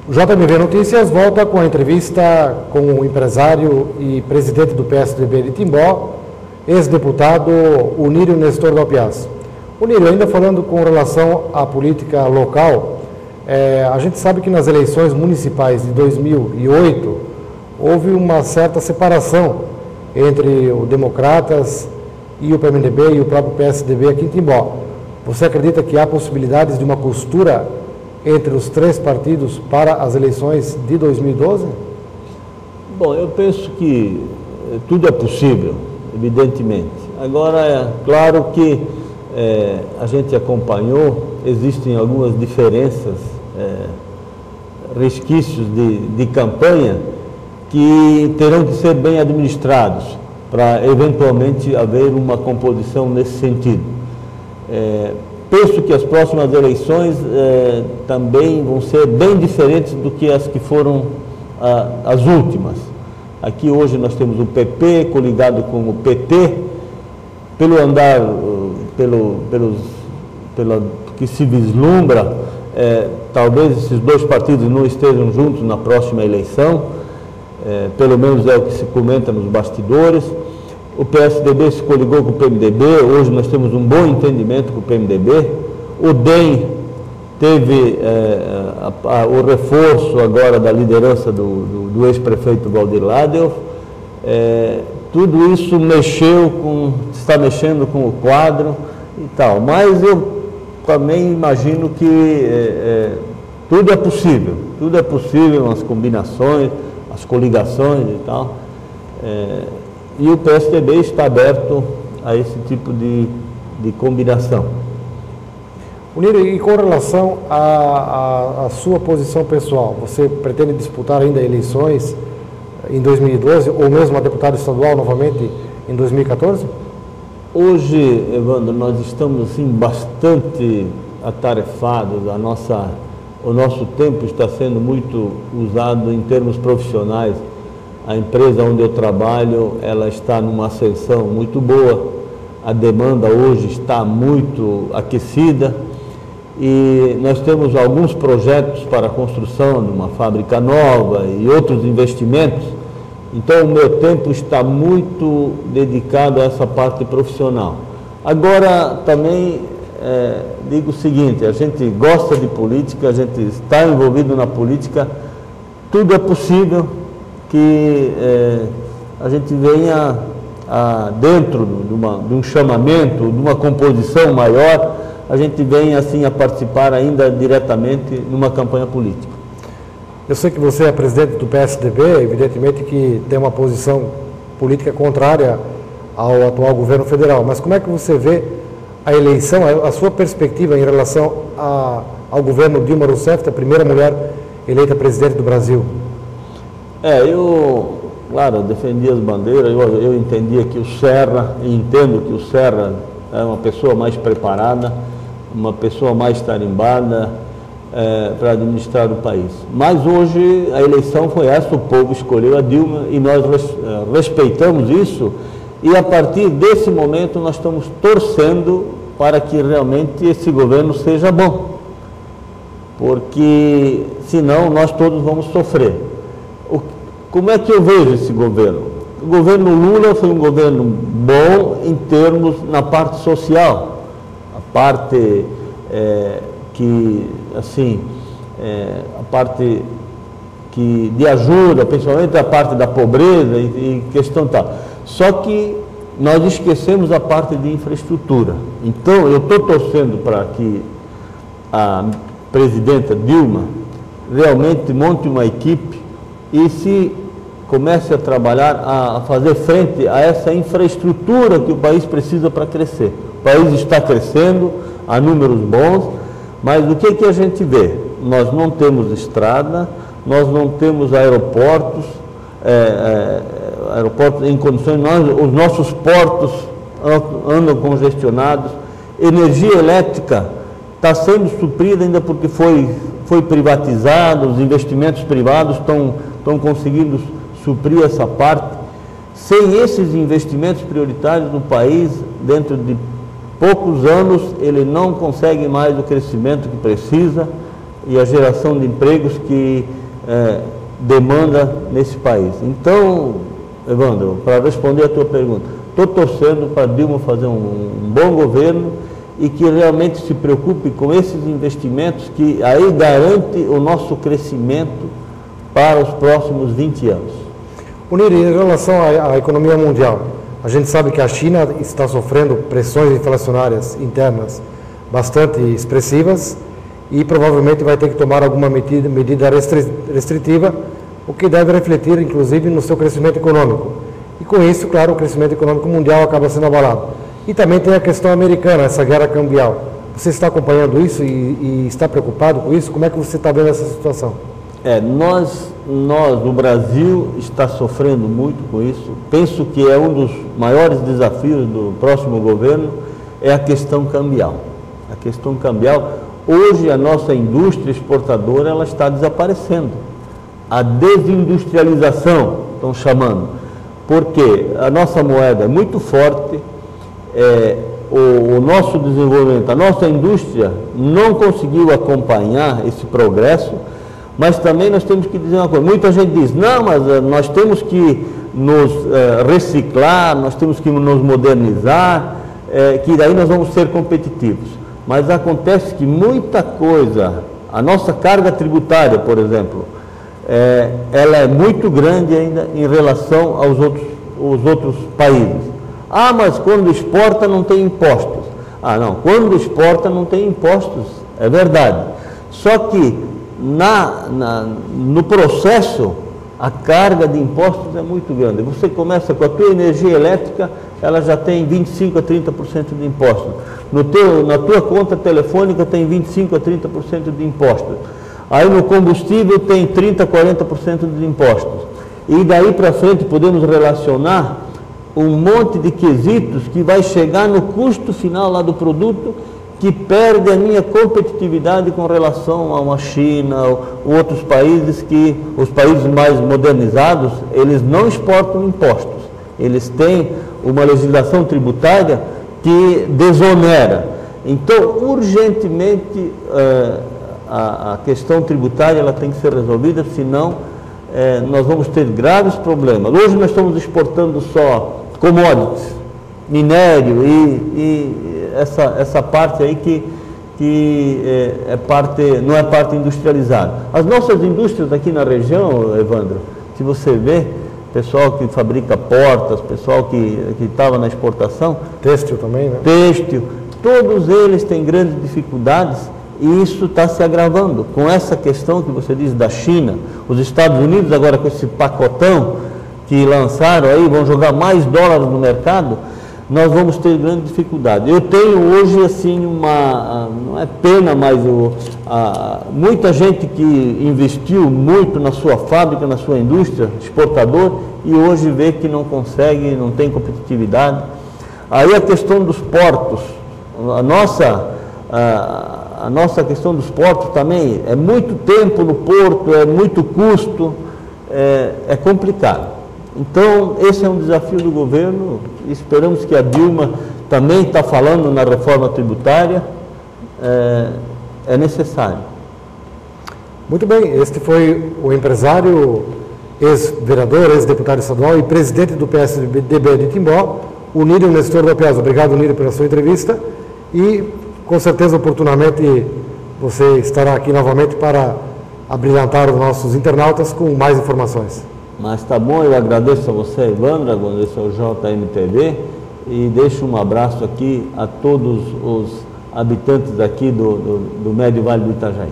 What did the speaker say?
O JMV Notícias volta com a entrevista com o empresário e presidente do PSDB de Timbó, ex-deputado Unírio Nestor Dalpiaz. Unírio, ainda falando com relação à política local, a gente sabe que nas eleições municipais de 2008 houve uma certa separação entre o Democratas e o PMDB e o próprio PSDB aqui em Timbó. Você acredita que há possibilidades de uma costura entre os três partidos para as eleições de 2012? Bom, eu penso que tudo é possível, evidentemente. Agora, é claro que a gente acompanhou, existem algumas diferenças, resquícios de campanha que terão que ser bem administrados para eventualmente haver uma composição nesse sentido. Penso que as próximas eleições também vão ser bem diferentes do que as que foram as últimas. Aqui hoje nós temos o PP coligado com o PT, pelo andar, pelo que se vislumbra, talvez esses dois partidos não estejam juntos na próxima eleição, pelo menos é o que se comenta nos bastidores. O PSDB se coligou com o PMDB, hoje nós temos um bom entendimento com o PMDB. O DEM teve o reforço agora da liderança do ex-prefeito Valdir Ladel. Tudo isso está mexendo com o quadro e tal, mas eu também imagino que tudo é possível, as combinações, as coligações e tal. E o PSDB está aberto a esse tipo de combinação. Unírio, e com relação à sua posição pessoal, você pretende disputar ainda eleições em 2012 ou mesmo a deputada estadual novamente em 2014? Hoje, Evandro, nós estamos assim, bastante atarefados, o nosso tempo está sendo muito usado em termos profissionais. A empresa onde eu trabalho, ela está numa ascensão muito boa, a demanda hoje está muito aquecida e nós temos alguns projetos para a construção de uma fábrica nova e outros investimentos. Então, o meu tempo está muito dedicado a essa parte profissional. Agora, também digo o seguinte, a gente gosta de política, a gente está envolvido na política, tudo é possível que a gente venha dentro de um chamamento, de uma composição maior, a gente venha assim a participar ainda diretamente numa campanha política. Eu sei que você é presidente do PSDB, evidentemente que tem uma posição política contrária ao atual governo federal, mas como é que você vê a eleição, a sua perspectiva em relação ao governo Dilma Rousseff, a primeira mulher eleita presidente do Brasil? Eu, claro, defendi as bandeiras, eu entendia que o Serra, e entendo que o Serra é uma pessoa mais preparada, uma pessoa mais tarimbada para administrar o país. Mas hoje a eleição foi essa, o povo escolheu a Dilma e nós respeitamos isso e a partir desse momento nós estamos torcendo para que realmente esse governo seja bom, porque senão nós todos vamos sofrer. Como é que eu vejo esse governo? O governo Lula foi um governo bom em termos na parte social, a parte a parte de ajuda, principalmente a parte da pobreza e questão tal. Só que nós esquecemos a parte de infraestrutura. Então, eu estou torcendo para que a presidenta Dilma realmente monte uma equipe e se comece a trabalhar, a fazer frente a essa infraestrutura que o país precisa para crescer. O país está crescendo a números bons, mas o que a gente vê? Nós não temos estrada, nós não temos aeroportos em condições, os nossos portos andam congestionados, energia elétrica está sendo suprida ainda porque foi privatizada, os investimentos privados estão conseguindo suprir essa parte. Sem esses investimentos prioritários no país, dentro de poucos anos, ele não consegue mais o crescimento que precisa e a geração de empregos que demanda nesse país. Então, Evandro, para responder a tua pergunta, estou torcendo para Dilma fazer um bom governo e que realmente se preocupe com esses investimentos que aí garante o nosso crescimento para os próximos 20 anos. Unir, em relação à economia mundial, a gente sabe que a China está sofrendo pressões inflacionárias internas bastante expressivas e provavelmente vai ter que tomar alguma medida restritiva, o que deve refletir, inclusive, no seu crescimento econômico. E com isso, claro, o crescimento econômico mundial acaba sendo abalado. E também tem a questão americana, essa guerra cambial. Você está acompanhando isso e está preocupado com isso? Como é que você está vendo essa situação? Nós, o Brasil, está sofrendo muito com isso. Penso que é um dos maiores desafios do próximo governo, é a questão cambial. A questão cambial, hoje a nossa indústria exportadora, ela está desaparecendo. A desindustrialização, estão chamando, porque a nossa moeda é muito forte, o nosso desenvolvimento, a nossa indústria não conseguiu acompanhar esse progresso, mas também nós temos que dizer uma coisa, muita gente diz, não, mas nós temos que nos reciclar, nós temos que nos modernizar, que daí nós vamos ser competitivos. Mas acontece que muita coisa, a nossa carga tributária, por exemplo, ela é muito grande ainda em relação aos outros países. Ah, mas quando exporta não tem impostos. Ah, não, quando exporta não tem impostos, é verdade. Só que no processo, a carga de impostos é muito grande. Você começa com a tua energia elétrica, ela já tem 25% a 30% de impostos. Na tua conta telefônica tem 25% a 30% de impostos. Aí no combustível tem 30% a 40% de impostos. E daí para frente podemos relacionar um monte de quesitos que vai chegar no custo final lá do produto, que perde a minha competitividade com relação a uma China ou outros países os países mais modernizados, eles não exportam impostos. Eles têm uma legislação tributária que desonera. Então, urgentemente, a questão tributária ela tem que ser resolvida, senão nós vamos ter graves problemas. Hoje nós estamos exportando só commodities, minério e essa parte aí que não é parte industrializada. As nossas indústrias aqui na região, Evandro, se você vê, pessoal que fabrica portas, pessoal que estava na exportação... Têxtil também, né? Têxtil, todos eles têm grandes dificuldades e isso está se agravando. Com essa questão que você diz da China, os Estados Unidos agora com esse pacotão que lançaram aí, vão jogar mais dólares no mercado, nós vamos ter grande dificuldade. Eu tenho hoje, assim, não é pena, mas muita gente que investiu muito na sua fábrica, na sua indústria, exportador, e hoje vê que não consegue, não tem competitividade. Aí a questão dos portos, a nossa questão dos portos também, é muito tempo no porto, é muito custo, é complicado. Então, esse é um desafio do governo, esperamos que a Dilma também está falando na reforma tributária, é necessário. Muito bem, este foi o empresário, ex-vereador, ex-deputado estadual e presidente do PSDB de Timbó, o Nírio Nestor do Apiazo. Obrigado, Nírio, pela sua entrevista e, com certeza, oportunamente, você estará aqui novamente para abrilhantar os nossos internautas com mais informações. Mas tá bom, eu agradeço a você, Evandro, agradeço ao JMTV e deixo um abraço aqui a todos os habitantes aqui do Médio Vale do Itajaí.